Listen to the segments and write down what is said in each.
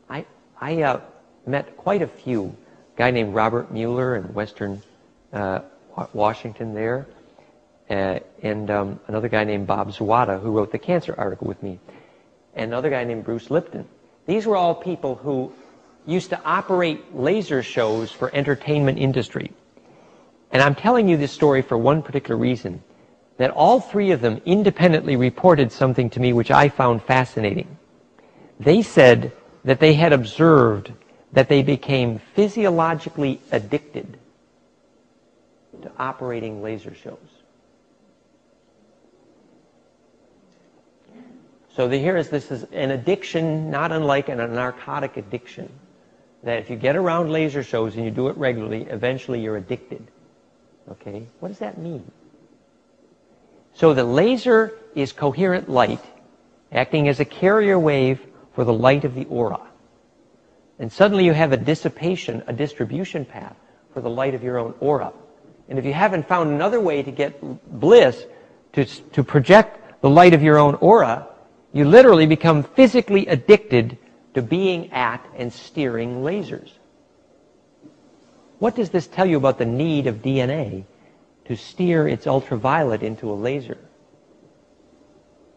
I met quite a few. A guy named Robert Mueller in Western Washington there, and another guy named Bob Zawada who wrote the cancer article with me, and another guy named Bruce Lipton. These were all people who used to operate laser shows for entertainment industry. And I'm telling you this story for one particular reason, that all three of them independently reported something to me which I found fascinating. They said that they had observed that they became physiologically addicted to operating laser shows. So this is an addiction, not unlike a narcotic addiction, that if you get around laser shows and you do it regularly, eventually you're addicted. Okay? What does that mean? So the laser is coherent light, acting as a carrier wave for the light of the aura. And suddenly you have a dissipation, a distribution path for the light of your own aura. And if you haven't found another way to get bliss, to project the light of your own aura, you literally become physically addicted to being at and steering lasers. What does this tell you about the need of DNA to steer its ultraviolet into a laser?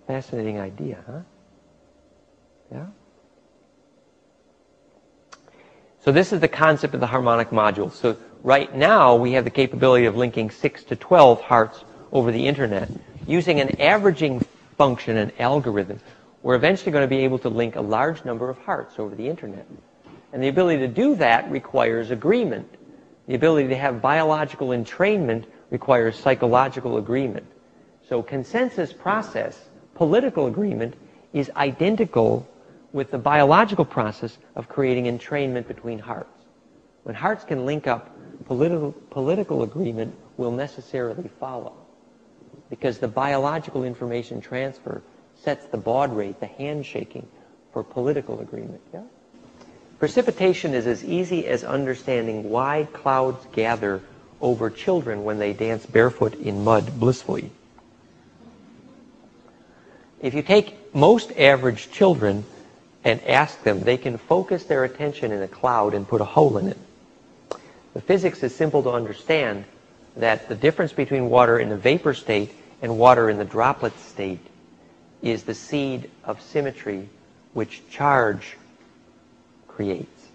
Fascinating idea, huh? Yeah? So this is the concept of the harmonic module. So right now we have the capability of linking 6 to 12 hearts over the internet. Using an averaging function, an algorithm, we're eventually going to be able to link a large number of hearts over the internet. And the ability to do that requires agreement. The ability to have biological entrainment requires psychological agreement. So consensus process, political agreement, is identical with the biological process of creating entrainment between hearts. When hearts can link up, political agreement will necessarily follow, because the biological information transfer sets the baud rate, the handshaking, for political agreement. Yeah? Precipitation is as easy as understanding why clouds gather over children when they dance barefoot in mud blissfully. If you take most average children and ask them, they can focus their attention in a cloud and put a hole in it. The physics is simple to understand, that the difference between water in the vapor state and water in the droplet state is the seed of symmetry which charge creates.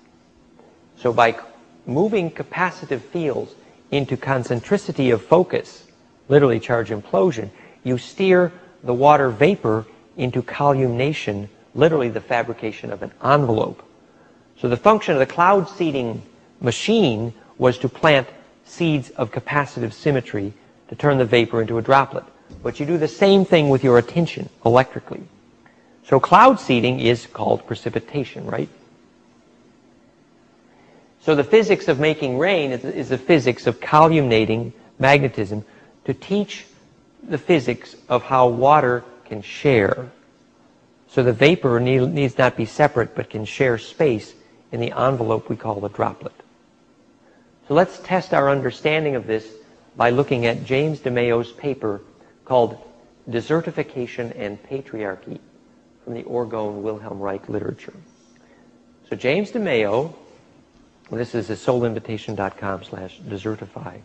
So by moving capacitive fields into concentricity of focus, literally charge implosion, you steer the water vapor into columnation, literally the fabrication of an envelope. So the function of the cloud seeding machine was to plant seeds of capacitive symmetry to turn the vapor into a droplet. But you do the same thing with your attention electrically. So cloud seeding is called precipitation, right? So the physics of making rain is the physics of columnating magnetism to teach the physics of how water can share. So the vapor needs not be separate, but can share space in the envelope we call the droplet. So let's test our understanding of this by looking at James DeMayo's paper called Desertification and Patriarchy from the Orgone Wilhelm Reich literature. So James DeMayo, this is at soulinvitation.com/desertify.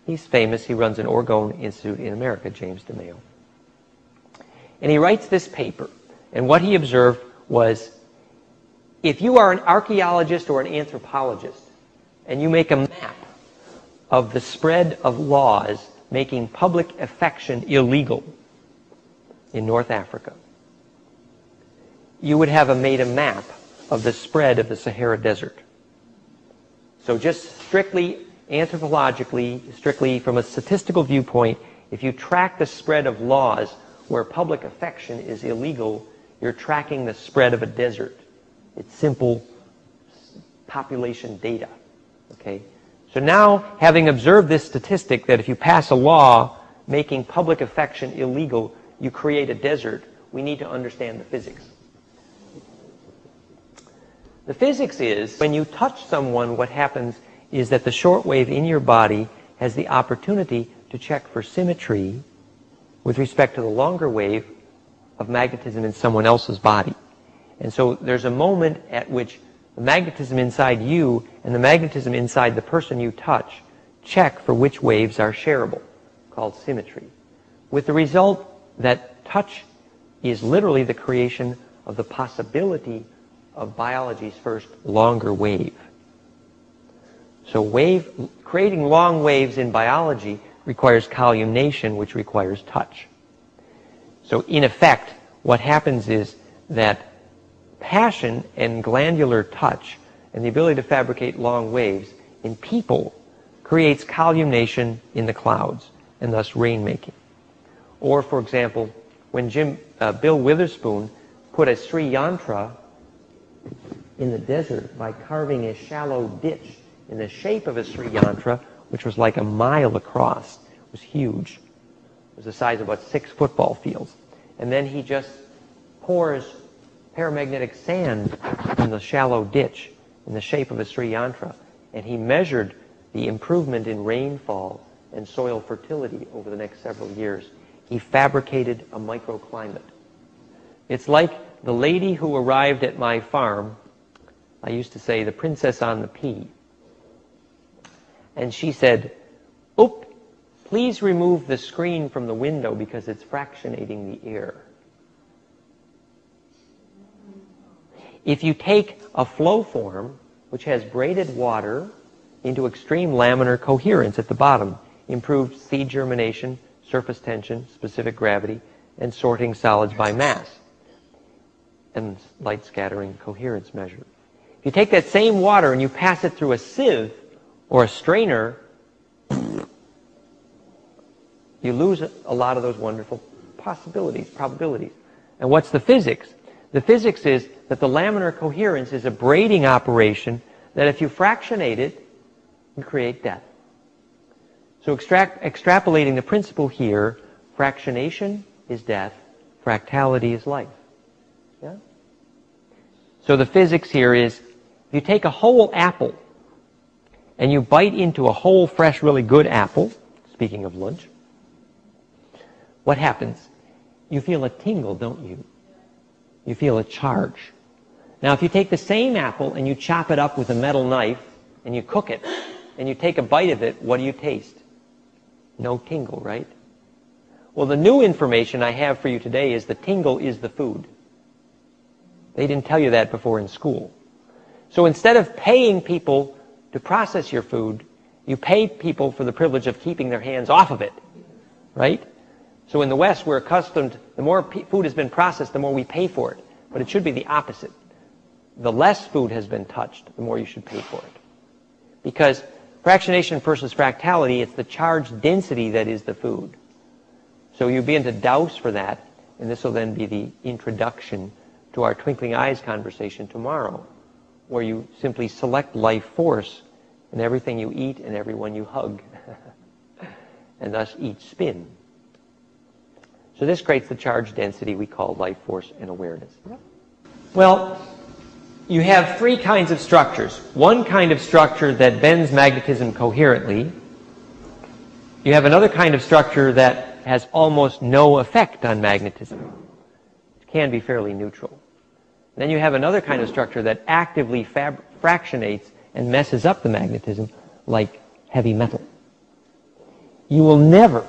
He's famous. He runs an Orgone Institute in America, James DeMayo. And he writes this paper. And what he observed was, if you are an archaeologist or an anthropologist, and you make a map of the spread of laws making public affection illegal in North Africa, you would have made a map of the spread of the Sahara Desert. So just strictly anthropologically, strictly from a statistical viewpoint, if you track the spread of laws where public affection is illegal, you're tracking the spread of a desert. It's simple population data. Okay? So now, having observed this statistic that if you pass a law making public affection illegal, you create a desert, we need to understand the physics. The physics is, when you touch someone, what happens is that the shortwave in your body has the opportunity to check for symmetry with respect to the longer wave of magnetism in someone else's body. And so there's a moment at which the magnetism inside you and the magnetism inside the person you touch check for which waves are shareable, called symmetry. With the result that touch is literally the creation of the possibility of biology's first longer wave. So creating long waves in biology requires columnation, which requires touch. So in effect, what happens is that passion and glandular touch and the ability to fabricate long waves in people creates columnation in the clouds and thus rainmaking. Or, for example, when Bill Witherspoon put a Sri Yantra in the desert by carving a shallow ditch in the shape of a Sri Yantra, which was like a mile across. It was huge. It was the size of about 6 football fields. And then he just pours paramagnetic sand in the shallow ditch in the shape of a Sri Yantra. And he measured the improvement in rainfall and soil fertility over the next several years. He fabricated a microclimate. It's like the lady who arrived at my farm. I used to say the princess on the pea. And she said, "Oop, please remove the screen from the window because it's fractionating the air." If you take a flow form which has braided water into extreme laminar coherence at the bottom, improved seed germination, surface tension, specific gravity, and sorting solids by mass, and light scattering coherence measure. If you take that same water and you pass it through a sieve or a strainer, you lose a lot of those wonderful possibilities, probabilities. And what's the physics? The physics is that the laminar coherence is a braiding operation that if you fractionate it, you create death. So extrapolating the principle here, fractionation is death, fractality is life. Yeah? So the physics here is, if you take a whole apple and you bite into a whole, fresh, really good apple, speaking of lunch, what happens? You feel a tingle, don't you? You feel a charge. Now, if you take the same apple and you chop it up with a metal knife and you cook it and you take a bite of it, what do you taste? No tingle, right? Well, the new information I have for you today is the tingle is the food. They didn't tell you that before in school. So instead of paying people to process your food, you pay people for the privilege of keeping their hands off of it, right? So in the West, we're accustomed, the more food has been processed, the more we pay for it. But it should be the opposite. The less food has been touched, the more you should pay for it. Because fractionation versus fractality, it's the charge density that is the food. So you begin to douse for that, and this will then be the introduction to our twinkling eyes conversation tomorrow, where you simply select life force in everything you eat and everyone you hug, and thus each spin. So this creates the charge density we call life force and awareness. Well, you have 3 kinds of structures. One kind of structure that bends magnetism coherently. You have another kind of structure that has almost no effect on magnetism. It can be fairly neutral. Then you have another kind of structure that actively fractionates and messes up the magnetism, like heavy metal. You will never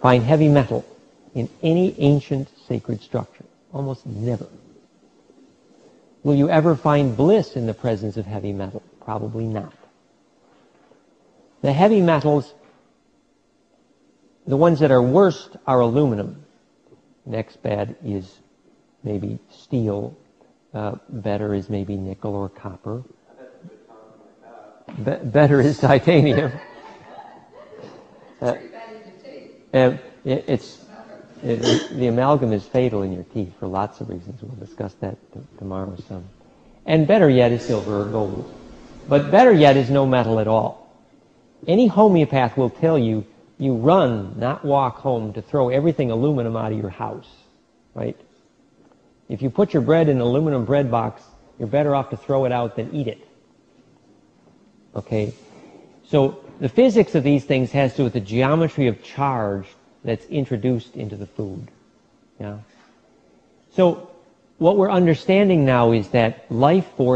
find heavy metal in any ancient sacred structure. Almost never. Will you ever find bliss in the presence of heavy metal? Probably not. The heavy metals, the ones that are worst are aluminum. Next bad is maybe steel. Better is maybe nickel or copper. Better is titanium. The amalgam is fatal in your teeth for lots of reasons. We'll discuss that tomorrow some. And better yet is silver or gold. But better yet is no metal at all. Any homeopath will tell you, you run, not walk home, to throw everything aluminum out of your house. Right? If you put your bread in an aluminum bread box, you're better off to throw it out than eat it. Okay? So the physics of these things has to do with the geometry of charge that's introduced into the food. Yeah. So what we're understanding now is that life force